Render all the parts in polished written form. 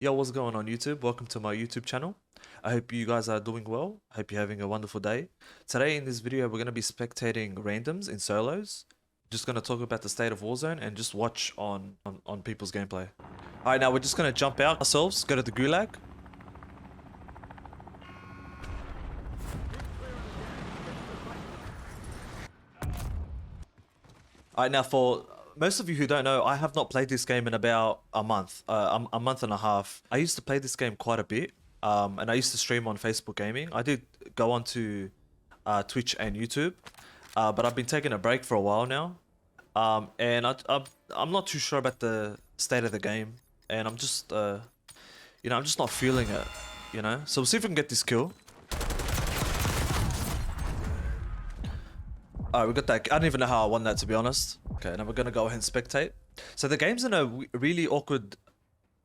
Yo, what's going on YouTube? Welcome to my YouTube channel. I hope you guys are doing well. I hope you're having a wonderful day. Today in this video, we're going to be spectating randoms in solos. Just going to talk about the state of Warzone and just watch on people's gameplay. Alright, now we're just going to jump out ourselves, go to the gulag. Alright, now for most of you who don't know, I have not played this game in about a month and a half. I used to play this game quite a bit, and I used to stream on Facebook Gaming. I did go on to Twitch and YouTube, but I've been taking a break for a while now, and I'm not too sure about the state of the game, and I'm just, I'm just not feeling it, So we'll see if we can get this kill. Alright, we got that. I don't even know how I won that, to be honest. Okay, now we're gonna go ahead and spectate. So the game's in a really awkward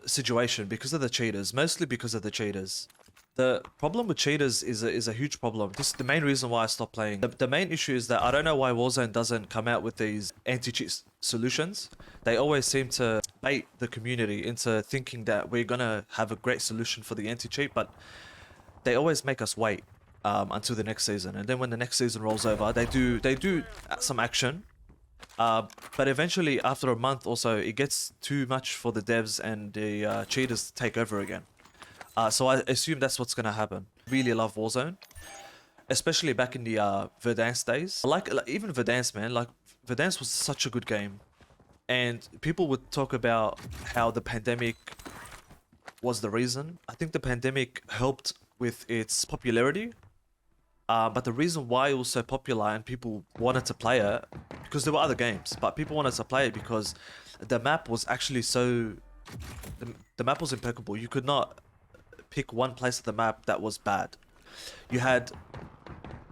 situation because of the cheaters, mostly because of the cheaters. The problem with cheaters is a huge problem. This is the main reason why I stopped playing. The main issue is that I don't know why Warzone doesn't come out with these anti-cheat solutions. They always seem to bait the community into thinking that we're gonna have a great solution for the anti-cheat, but they always make us wait until the next season, and then when the next season rolls over, they do some action, but eventually after a month or so, it gets too much for the devs and the cheaters to take over again. So I assume that's what's gonna happen. Really love Warzone, especially back in the Verdansk days. Like even Verdansk, man, like Verdansk was such a good game, and people would talk about how the pandemic was the reason. I think the pandemic helped with its popularity. But the reason why it was so popular and people wanted to play it, because there were other games, but people wanted to play it because the map was actually so... The map was impeccable. You could not pick one place of the map that was bad. You had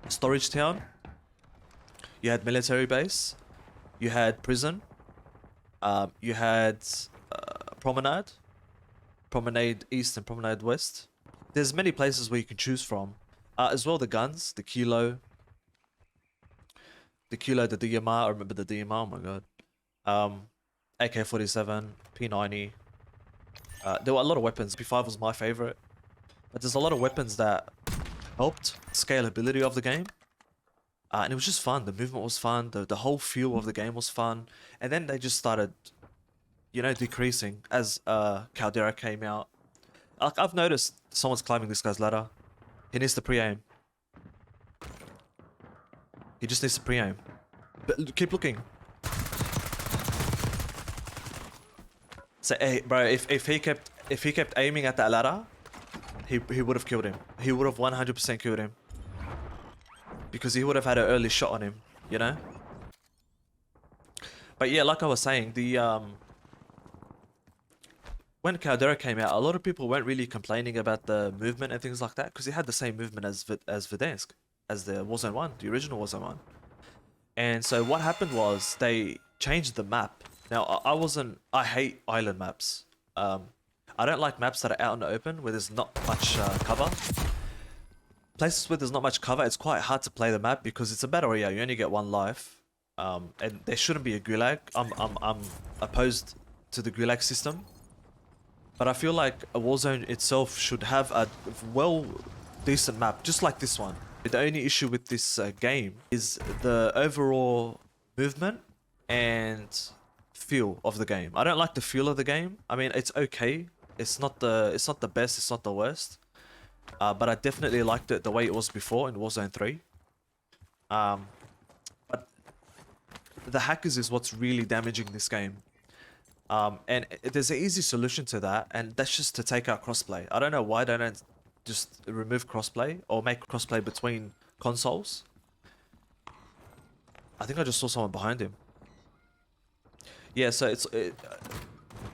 Storage Town, you had Military Base, you had Prison, you had Promenade, Promenade East and Promenade West. There's many places where you can choose from. As well, the guns, the Kilo, the DMR. I remember the DMR. Oh my god. AK-47, P90. There were a lot of weapons. P5 was my favorite, but there's a lot of weapons that helped scalability of the game, and it was just fun. The movement was fun. The whole feel of the game was fun, and then they just started, decreasing as Caldera came out. Like I've noticed, someone's climbing this guy's ladder. He needs to pre-aim. He just needs to pre-aim. But keep looking. So hey, bro, if he kept aiming at that ladder, he would have killed him. He would have 100% killed him. Because he would have had an early shot on him, But yeah, like I was saying, when Caldera came out, a lot of people weren't really complaining about the movement and things like that because it had the same movement as Verdansk, as the Warzone 1, the original Warzone 1. And so what happened was they changed the map. Now, I hate island maps. I don't like maps that are out in the open where there's not much cover. Places where there's not much cover, it's quite hard to play the map because it's a battle royale. You only get one life, and there shouldn't be a gulag. I'm opposed to the gulag system. But I feel like a Warzone itself should have a decent map, just like this one. The only issue with this game is the overall movement and feel of the game. I don't like the feel of the game. I mean, it's okay. It's not the best. It's not the worst. But I definitely liked it the way it was before in Warzone 3. But the hackers is what's really damaging this game. And there's an easy solution to that, and that's just to take out crossplay. I don't know why they don't just remove crossplay or make crossplay between consoles. I think I just saw someone behind him. Yeah, so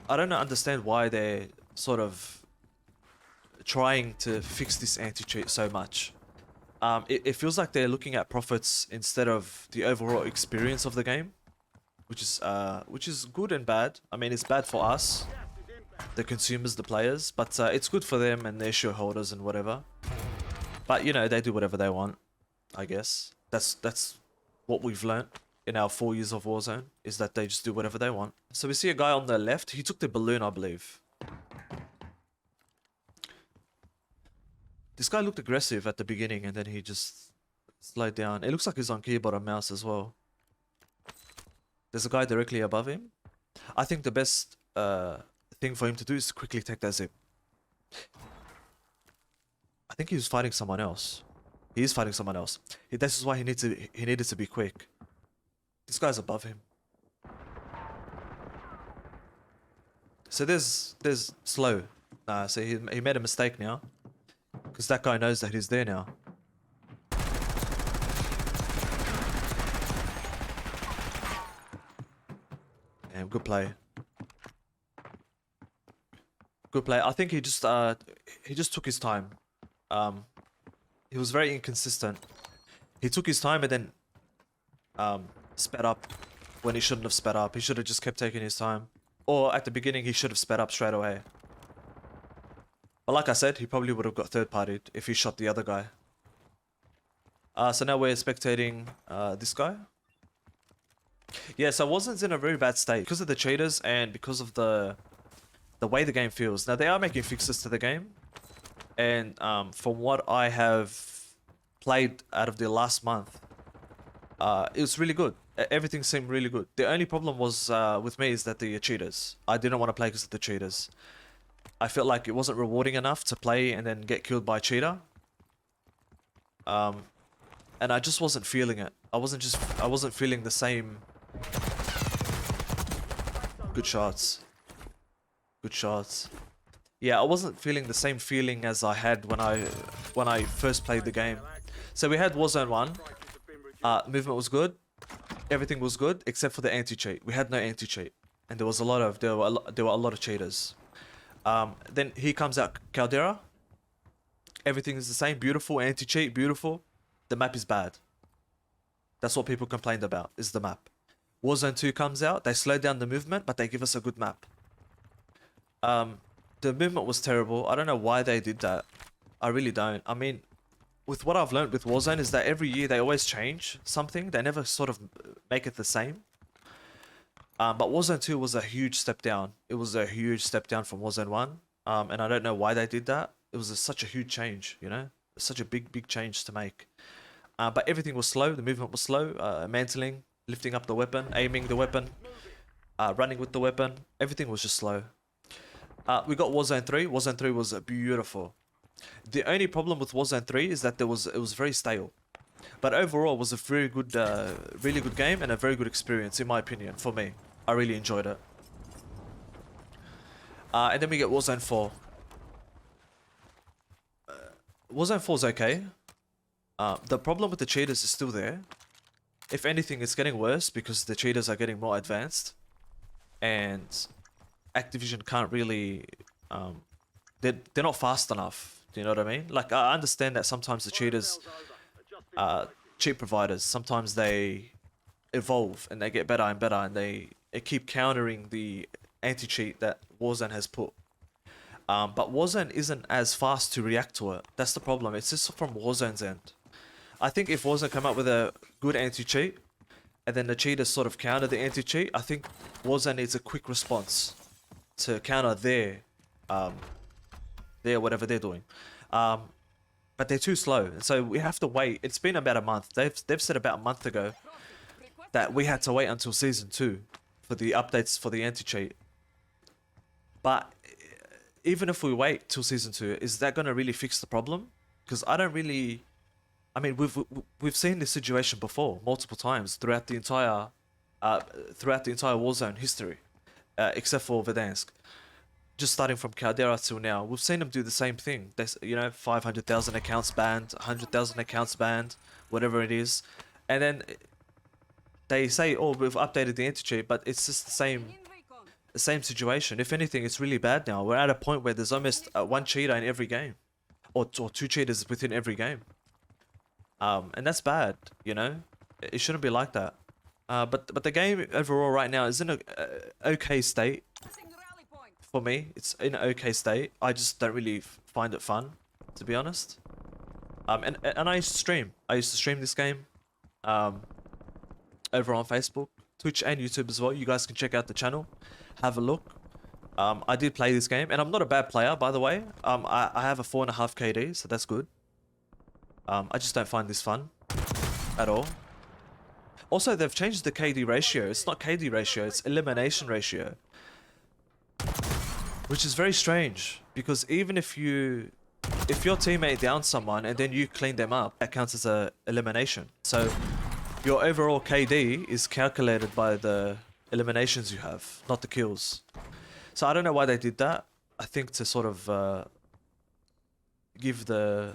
I don't understand why they're sort of trying to fix this anti-cheat so much. It feels like they're looking at profits instead of the overall experience of the game. Which is good and bad. I mean, it's bad for us, the consumers, the players, but it's good for them and their shareholders and whatever. But they do whatever they want, I guess. That's what we've learnt in our 4 years of Warzone, is that they just do whatever they want. So we see a guy on the left. He took the balloon, I believe. This guy looked aggressive at the beginning and then he just slowed down. It looks like he's on keyboard and mouse as well. There's a guy directly above him. I think the best thing for him to do is to quickly take that zip. I think he was fighting someone else. He is fighting someone else. This is why he needed to be quick. This guy's above him. So there's slow. So he made a mistake now. Because that guy knows that he's there now. Damn, good play. Good play. I think he just took his time. He was very inconsistent. He took his time and then sped up when he shouldn't have sped up. He should have just kept taking his time. Or at the beginning he should have sped up straight away. But like I said, he probably would have got third-partied if he shot the other guy. So now we're spectating this guy. Yeah, so WARZONE's in a very bad state because of the cheaters and because of the way the game feels. Now they are making fixes to the game, and from what I have played out of the last month, it was really good. Everything seemed really good. The only problem was with me is that the cheaters. I didn't want to play because of the cheaters. I felt like it wasn't rewarding enough to play and then get killed by a cheater. And I just wasn't feeling it. I wasn't feeling the same. Good shots. Good shots. Yeah, I wasn't feeling the same feeling as I had when I first played the game. So we had Warzone 1. Movement was good. Everything was good except for the anti-cheat. We had no anti-cheat, and there were a lot of cheaters. Then here comes out Caldera. Everything is the same. Beautiful anti-cheat. Beautiful. The map is bad. That's what people complained about, is the map. Warzone 2 comes out. They slow down the movement, but they give us a good map. The movement was terrible. I don't know why they did that. I really don't. I mean, with what I've learned with Warzone is that every year they always change something. They never sort of make it the same. But Warzone 2 was a huge step down. It was a huge step down from Warzone 1. And I don't know why they did that. It was such a huge change, you know? Such a big change to make. But everything was slow. The movement was slow. Mantling, lifting up the weapon, aiming the weapon, running with the weapon. Everything was just slow. We got Warzone 3. Warzone 3 was beautiful. The only problem with Warzone 3 is that it was very stale. But overall, it was a very good, really good game and a very good experience, in my opinion, for me. I really enjoyed it. And then we get Warzone 4. Warzone 4 is okay. The problem with the cheaters is still there. If anything, it's getting worse because the cheaters are getting more advanced. And Activision can't really... they're not fast enough. Do you know what I mean? Like, I understand that sometimes the cheaters... cheat providers, sometimes they evolve and they get better and better and they keep countering the anti-cheat that Warzone has put. But Warzone isn't as fast to react to it. That's the problem. It's just from Warzone's end. I think if Warzone come up with a good anti-cheat and then the cheaters sort of counter the anti-cheat, I think Warzone needs a quick response to counter their whatever they're doing. But they're too slow, and so we have to wait. It's been about a month. They've said about a month ago that we had to wait until Season 2 for the updates for the anti-cheat. But even if we wait till Season 2, is that going to really fix the problem? Because I don't really... I mean, we've seen this situation before, multiple times, throughout the entire Warzone history, except for Verdansk. Just starting from Caldera till now, we've seen them do the same thing. They, you know, 500,000 accounts banned, 100,000 accounts banned, whatever it is, and then they say, "Oh, we've updated the anti-cheat," but it's just the same situation. If anything, it's really bad now. We're at a point where there's almost one cheater in every game, or two cheaters within every game, and that's bad. You know, it shouldn't be like that. But the game overall right now is in a okay state. For me, it's in an okay state. I just don't really find it fun, to be honest. And I used to stream. I used to stream this game over on Facebook, Twitch, and YouTube as well. You guys can check out the channel, have a look. I did play this game, and I'm not a bad player, by the way. I have a 4.5 KD, so that's good. I just don't find this fun at all. Also, they've changed the KD ratio. It's not KD ratio, it's elimination ratio. Which is very strange, because even if your teammate downs someone and then you clean them up, that counts as a elimination. So your overall KD is calculated by the eliminations you have, not the kills. So I don't know why they did that. I think to sort of give the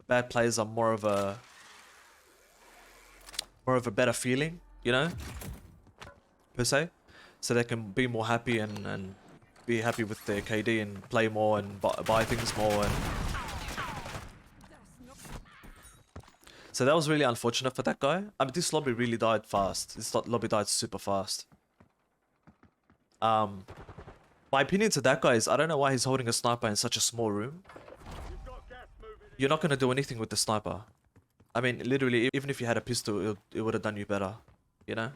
bad players a more of a better feeling, you know, per se, so they can be more happy and be happy with their KD and play more and buy things more. And so that was really unfortunate for that guy. I mean, this lobby really died fast. This lobby died super fast. My opinion to that guy is I don't know why he's holding a sniper in such a small room. You're not going to do anything with the sniper. I mean, literally, even if you had a pistol, it would have done you better, you know?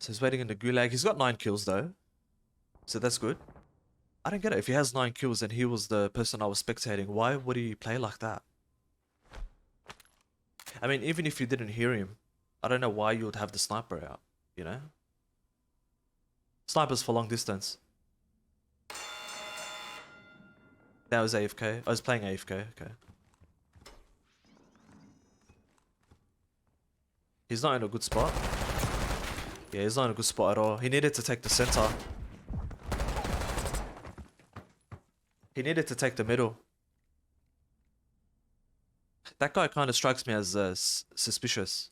So he's waiting in the gulag. He's got 9 kills though, so that's good. I don't get it. If he has 9 kills and he was the person I was spectating, why would he play like that? I mean, even if you didn't hear him, I don't know why you would have the sniper out, you know? Snipers for long distance. That was AFK. I was playing AFK, okay. He's not in a good spot. Yeah, he's not in a good spot at all. He needed to take the center. He needed to take the middle. That guy kind of strikes me as suspicious.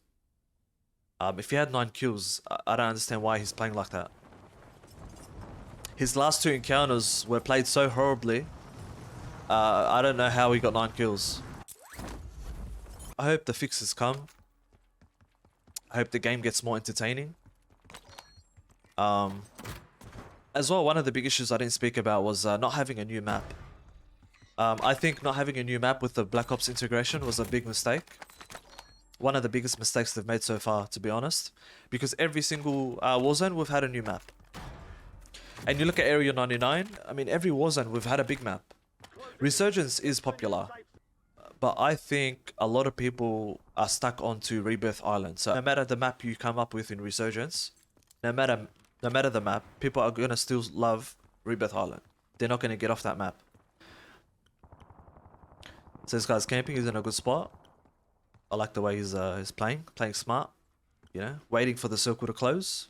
If he had 9 kills, I don't understand why he's playing like that. His last 2 encounters were played so horribly. I don't know how he got 9 kills. I hope the fixes come. I hope the game gets more entertaining. As well, one of the big issues I didn't speak about was not having a new map. I think not having a new map with the Black Ops integration was a big mistake. One of the biggest mistakes they've made so far, to be honest. Because every single Warzone, we've had a new map. And you look at Area 99, I mean, every Warzone, we've had a big map. Resurgence is popular, but I think a lot of people are stuck onto Rebirth Island. So no matter the map you come up with in Resurgence, no matter the map, people are gonna still love Rebirth Island. They're not gonna get off that map. So this guy's camping. He's in a good spot. I like the way he's playing smart. You know, waiting for the circle to close.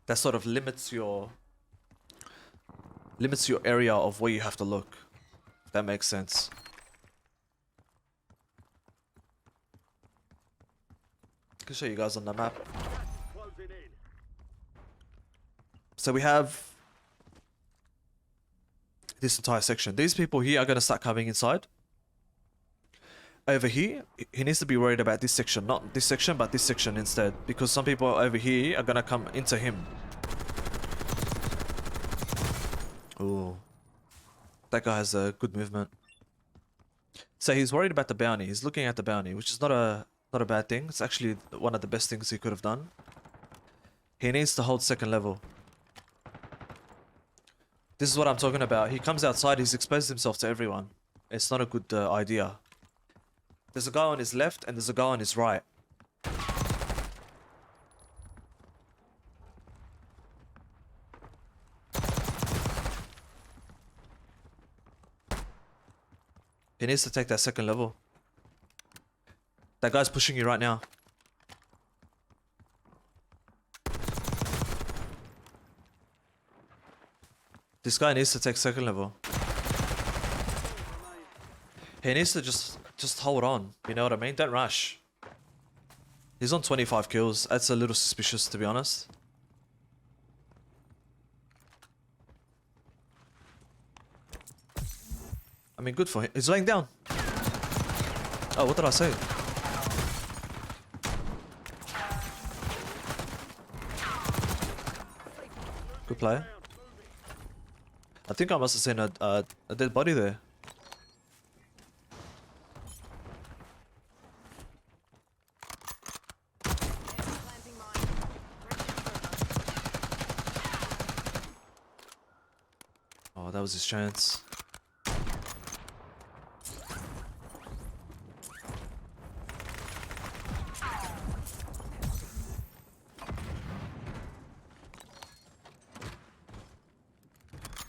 That sort of limits your area of where you have to look. If that makes sense. I can show you guys on the map. So we have this entire section. These people here are going to start coming inside. Over here, he needs to be worried about this section. Not this section, but this section instead. Because some people over here are going to come into him. Ooh. That guy has a good movement. So he's worried about the bounty. He's looking at the bounty, which is not a bad thing. It's actually one of the best things he could have done. He needs to hold second level. This is what I'm talking about. He comes outside, he's exposed himself to everyone. It's not a good idea. There's a guy on his left and there's a guy on his right. He needs to take that second level. That guy's pushing you right now. This guy needs to take second level. He needs to just hold on. You know what I mean? Don't rush. He's on 25 kills. That's a little suspicious, to be honest. I mean, good for him. He's laying down. Oh, what did I say? Good play. I think I must have seen a dead body there. Oh, that was his chance.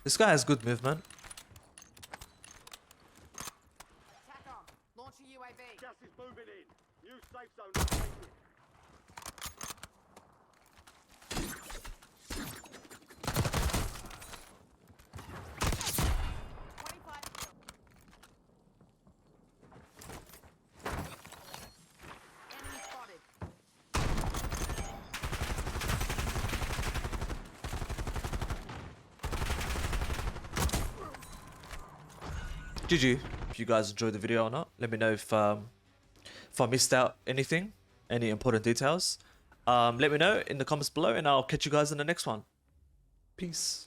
This guy has good movement. Launch a UAV. Gas is moving in. New safe zone located. Enemy spotted. GG. If you guys enjoyed the video or not, let me know if I missed out anything, any important details. Let me know in the comments below, and I'll catch you guys in the next one. Peace.